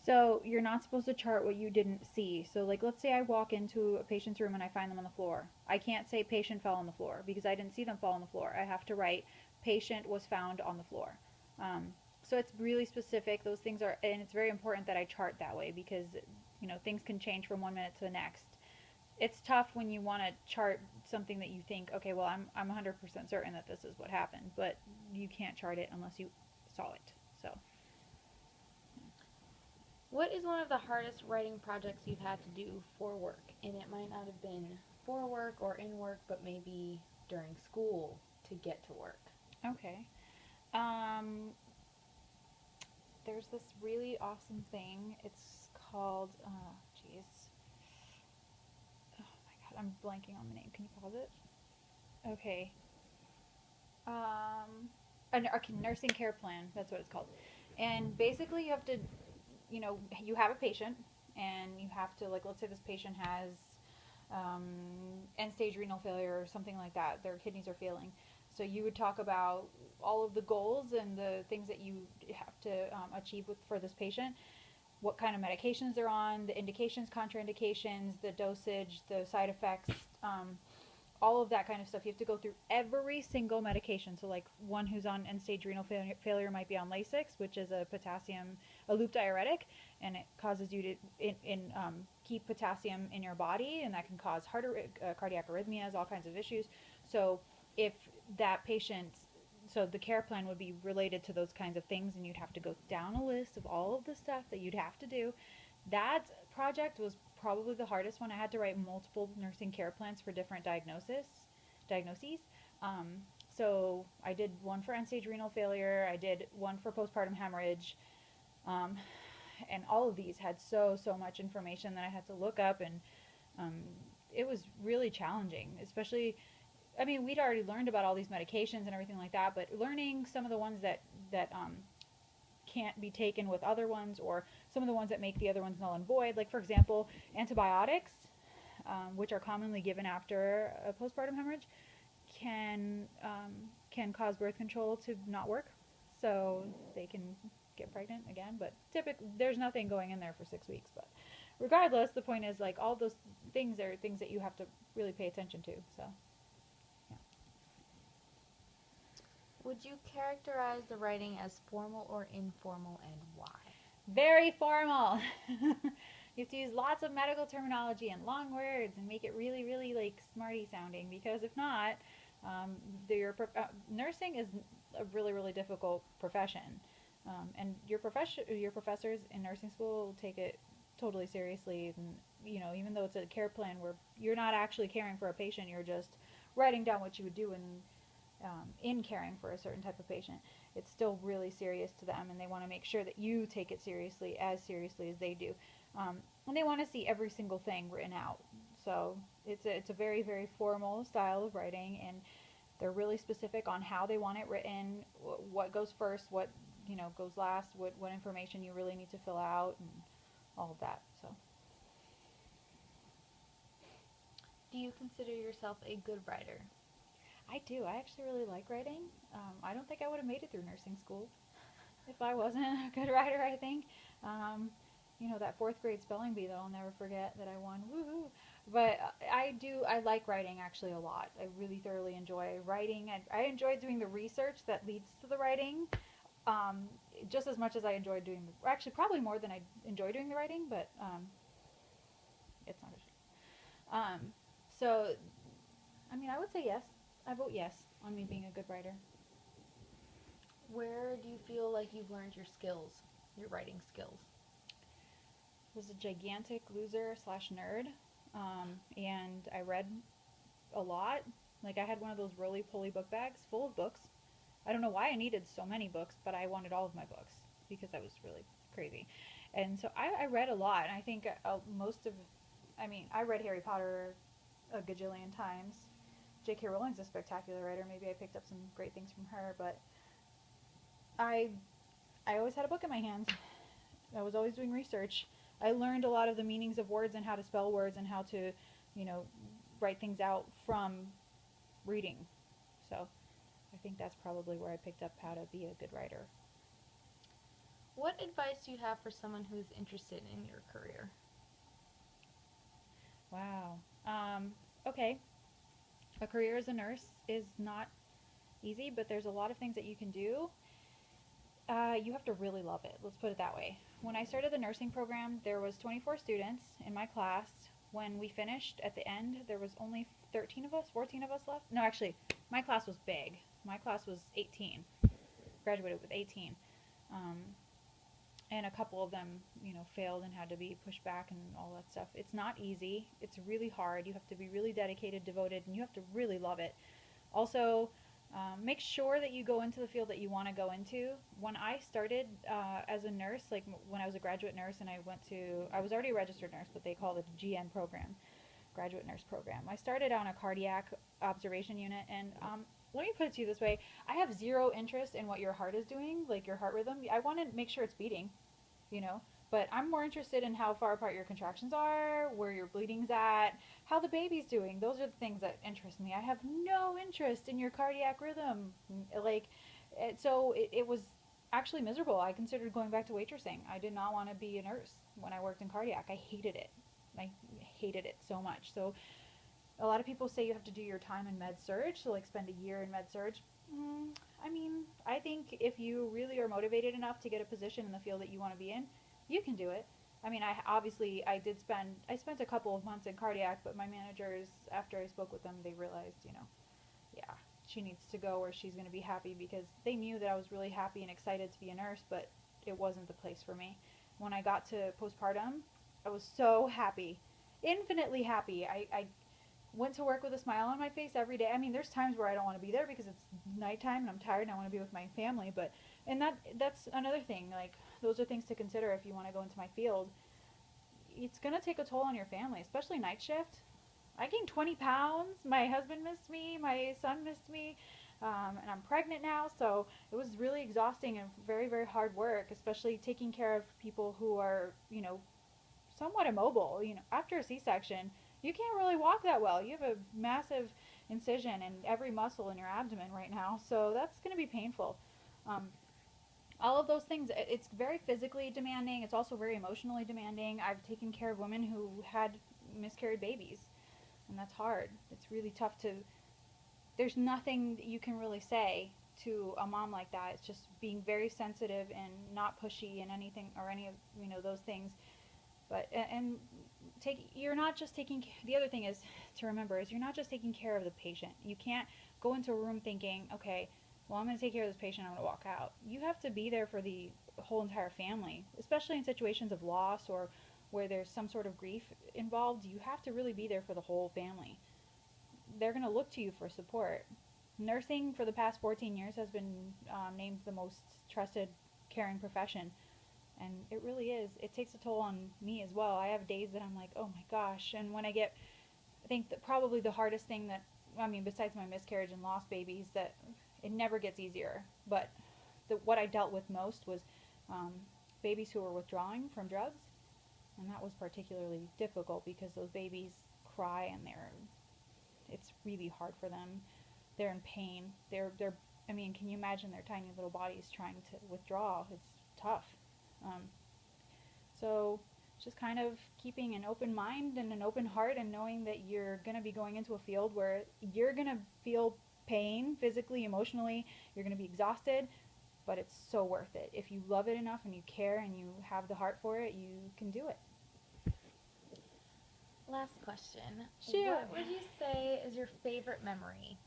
So you're not supposed to chart what you didn't see. So like let's say I walk into a patient's room and I find them on the floor. I can't say patient fell on the floor because I didn't see them fall on the floor. I have to write patient was found on the floor. Um, so it's really specific. Those things are, and it's very important that I chart that way because things can change from 1 minute to the next. It's tough when you want to chart something that you think, okay, well I'm 100% certain that this is what happened, but you can't chart it unless you saw it. So What is one of the hardest writing projects you've had to do for work? And it might not have been for work or in work, but maybe during school to get to work. okay. Um, there's this really awesome thing. It's called, jeez. Oh my god, I'm blanking on the name. Can you pause it? Okay. Um, a nursing care plan. That's what it's called. And basically, you have to, you have a patient, and you have to, like, let's say this patient has um, end stage renal failure or something like that. Their kidneys are failing. So you would talk about all of the goals and the things that you have to achieve for this patient, what kind of medications they're on, the indications, contraindications, the dosage, the side effects, all of that kind of stuff. You have to go through every single medication. So, like one who's on end stage renal failure might be on Lasix, which is a loop diuretic, and it causes you to keep potassium in your body, and that can cause cardiac arrhythmias, all kinds of issues. So, if that patient so the care plan would be related to those kinds of things, and you'd have to go down a list of all of the stuff that you'd have to do. That project was probably the hardest one. I had to write multiple nursing care plans for different diagnoses. Um, so I did one for end-stage renal failure. I did one for postpartum hemorrhage. Um, and all of these had so much information that I had to look up, and um, it was really challenging, especially I mean, we'd already learned about all these medications and everything like that, but learning some of the ones that can't be taken with other ones, or some of the ones that make the other ones null and void. Like for example, antibiotics, which are commonly given after a postpartum hemorrhage, can cause birth control to not work, so they can get pregnant again. But typically, there's nothing going in there for 6 weeks. But regardless, the point is like all those things are things that you have to really pay attention to. So yeah. Would you characterize the writing as formal or informal and why? Very formal. You have to use lots of medical terminology and long words and make it really, really like smarty sounding. Because if not, nursing is a really, really difficult profession, and your professors in nursing school will take it totally seriously. And even though it's a care plan where you're not actually caring for a patient, you're just writing down what you would do in caring for a certain type of patient, it's still really serious to them, and they want to make sure that you take it seriously as they do. And they want to see every single thing written out. So it's a very, very formal style of writing, and they're really specific on how they want it written, what goes first, what goes last, what information you really need to fill out, and all of that. So Do you consider yourself a good writer? I do. I actually really like writing. I don't think I would have made it through nursing school if I wasn't a good writer, I think. Um, that fourth grade spelling bee that I'll never forget that I won. Woohoo! But I like writing actually a lot. I really thoroughly enjoy writing. I enjoy doing the research that leads to the writing um, just as much as I enjoy actually, probably more than I enjoy doing the writing, but it's not a so, I mean, I would say yes. I vote yes on me being a good writer. Where do you feel like you've learned your skills, your writing skills? Was a gigantic loser slash nerd, and I read a lot. Like I had one of those roly poly book bags full of books. I don't know why I needed so many books, but I wanted all of my books because I was really crazy. And so I read a lot, and I think I mean, I read Harry Potter a gajillion times. J.K. Rowling's a spectacular writer. Maybe I picked up some great things from her, but I I always had a book in my hands. I was always doing research. I learned a lot of the meanings of words and how to spell words and how to, you know, write things out from reading. So I think that's probably where I picked up how to be a good writer. What advice do you have for someone who's interested in your career? Wow. Okay. A career as a nurse is not easy, but there's a lot of things that you can do. You have to really love it. Let's put it that way. When I started the nursing program, there was 24 students in my class. When we finished at the end, there was only 13 of us, 14 of us left. No, actually, my class was big. My class was 18. Graduated with 18. Um, and a couple of them, failed and had to be pushed back and all that stuff. It's not easy. It's really hard. You have to be really dedicated, devoted, and you have to really love it. Also, make sure that you go into the field that you want to go into. When I started as a nurse, like when I was a graduate nurse and I was already a registered nurse, but they called it a GN program, graduate nurse program. I started on a cardiac observation unit, and let me put it to you this way. I have zero interest in what your heart is doing, like your heart rhythm. I want to make sure it's beating, you know. But I'm more interested in how far apart your contractions are, where your bleeding's at, how the baby's doing. Those are the things that interest me. I have no interest in your cardiac rhythm. So it was actually miserable. I considered going back to waitressing. I did not want to be a nurse when I worked in cardiac. I hated it. I hated it so much. So a lot of people say you have to do your time in med surg, so like spend a year in med surg. I mean, I think if you really are motivated enough to get a position in the field that you want to be in, you can do it. I mean, I spent a couple of months in cardiac, but my managers, after I spoke with them, they realized, yeah, she needs to go where she's going to be happy, because they knew that I was really happy and excited to be a nurse, but it wasn't the place for me. When I got to postpartum, I was so happy, infinitely happy. I went to work with a smile on my face every day. I mean, there's times where I don't want to be there because it's nighttime and I'm tired and I want to be with my family, but and that's another thing. Like, those are things to consider if you want to go into my field. It's going to take a toll on your family, especially night shift. I gained 20 pounds. My husband missed me. My son missed me. And I'm pregnant now, so it was really exhausting and very, very hard work, especially taking care of people who are, somewhat immobile. After a C-section, you can't really walk that well. You have a massive incision in every muscle in your abdomen right now, so that's going to be painful. Um, all of those things, it's very physically demanding. It's also very emotionally demanding. I've taken care of women who had miscarried babies, and that's hard. It's really tough to, there's nothing that you can really say to a mom like that. It's just being very sensitive and not pushy and anything or any of, those things. But and take you're not just taking the other thing is to remember is you're not just taking care of the patient. You can't go into a room thinking, okay, well, I'm going to take care of this patient, I'm going to walk out. You have to be there for the whole entire family, especially in situations of loss or where there's some sort of grief involved. You have to really be there for the whole family. They're going to look to you for support. Nursing for the past 14 years has been named the most trusted, caring profession. And it really is. It takes a toll on me as well. I have days that I'm like, oh my gosh. And when I think that probably the hardest thing besides my miscarriage and lost babies, that it never gets easier. But what I dealt with most was babies who were withdrawing from drugs. And that was particularly difficult because those babies cry and it's really hard for them. They're in pain. Can you imagine their tiny little bodies trying to withdraw? It's tough. Um, so just kind of keeping an open mind and an open heart and knowing that you're going to be going into a field where you're going to feel pain physically, emotionally, you're going to be exhausted, but it's so worth it. If you love it enough and you care and you have the heart for it, you can do it. Last question. Sure. What would you say is your favorite memory?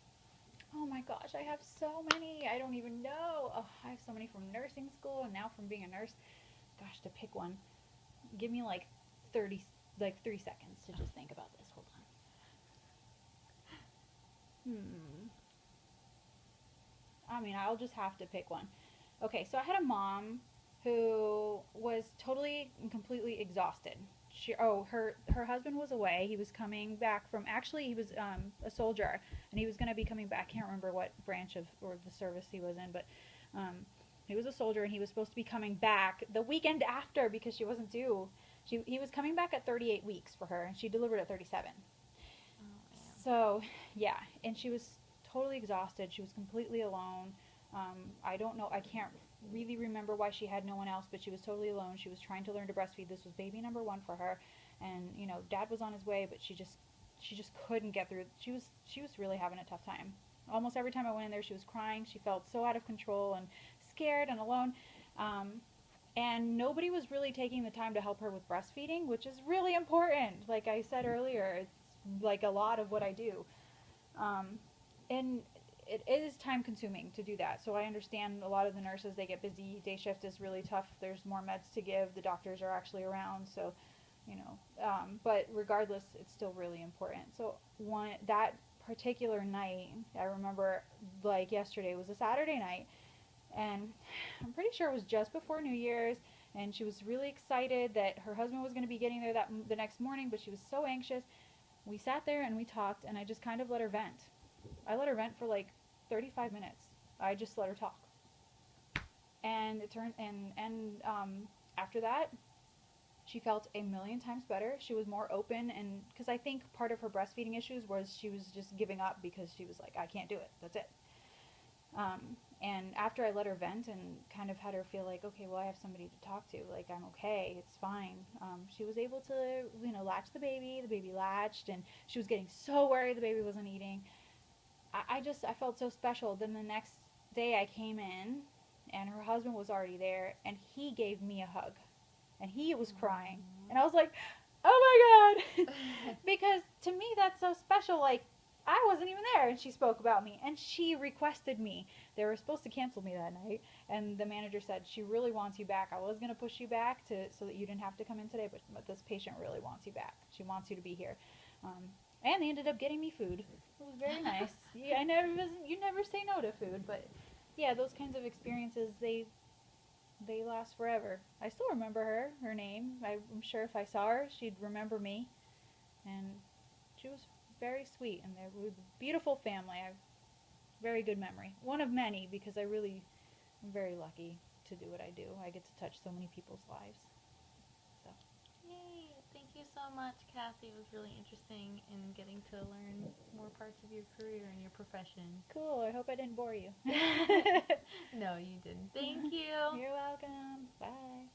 Oh my gosh, I have so many. I don't even know. Oh, I have so many from nursing school and now from being a nurse. Gosh, to pick one. Give me like 3 seconds to just think about this. Hold on. I'll just have to pick one. Okay, so I had a mom who was totally and completely exhausted. Her husband was away. He was coming back from, actually he was a soldier, and he was going to be coming back. I can't remember what branch or the service he was in, but he was a soldier, and he was supposed to be coming back the weekend after because she wasn't due. He was coming back at 38 weeks for her, and she delivered at 37. So, and she was totally exhausted. She was completely alone. I don't know. I can't really remember why she had no one else, but she was totally alone. She was trying to learn to breastfeed. This was baby number 1 for her, and dad was on his way, but she just couldn't get through. She was really having a tough time. Almost every time I went in there, she was crying. She felt so out of control and scared and alone. And nobody was really taking the time to help her with breastfeeding, which is really important. Like I said earlier, it's like a lot of what I do. And it is time consuming to do that. So I understand a lot of the nurses, they get busy. Day shift is really tough. There's more meds to give. The doctors are actually around. So, but regardless, it's still really important. So that particular night, I remember like yesterday was a Saturday night, and I'm pretty sure it was just before New Year's, and she was really excited that her husband was going to be getting there the next morning, but she was so anxious. We sat there and we talked, and I just kind of let her vent. I let her vent for like 35 minutes. I just let her talk. And it turned and after that, she felt a million times better. She was more open, and because I think part of her breastfeeding issues was she was just giving up because she was like, I can't do it. That's it. And after I let her vent and kind of had her feel like, okay, well, I have somebody to talk to. Like, I'm okay. It's fine. She was able to, latch the baby. The baby latched, and she was getting so worried the baby wasn't eating. I felt so special. Then the next day I came in, and her husband was already there, and he gave me a hug, and he was crying, and I was like, oh my God, because to me that's so special. Like, I wasn't even there, and she spoke about me, and she requested me. They were supposed to cancel me that night, and the manager said she really wants you back. I was gonna push you back so that you didn't have to come in today, but this patient really wants you back. She wants you to be here. And they ended up getting me food. It was very nice. Yeah, you never say no to food, but yeah, those kinds of experiences, they last forever. I still remember her name. I'm sure if I saw her, she'd remember me. And she was very sweet, and they were a beautiful family. I have very good memory. One of many, because I really am very lucky to do what I do. I get to touch so many people's lives. So. Yay! Thank you so much, Kathy. It was really interesting in getting to learn more parts of your career and your profession. Cool. I hope I didn't bore you. No, you didn't. Thank you. You're welcome. Bye.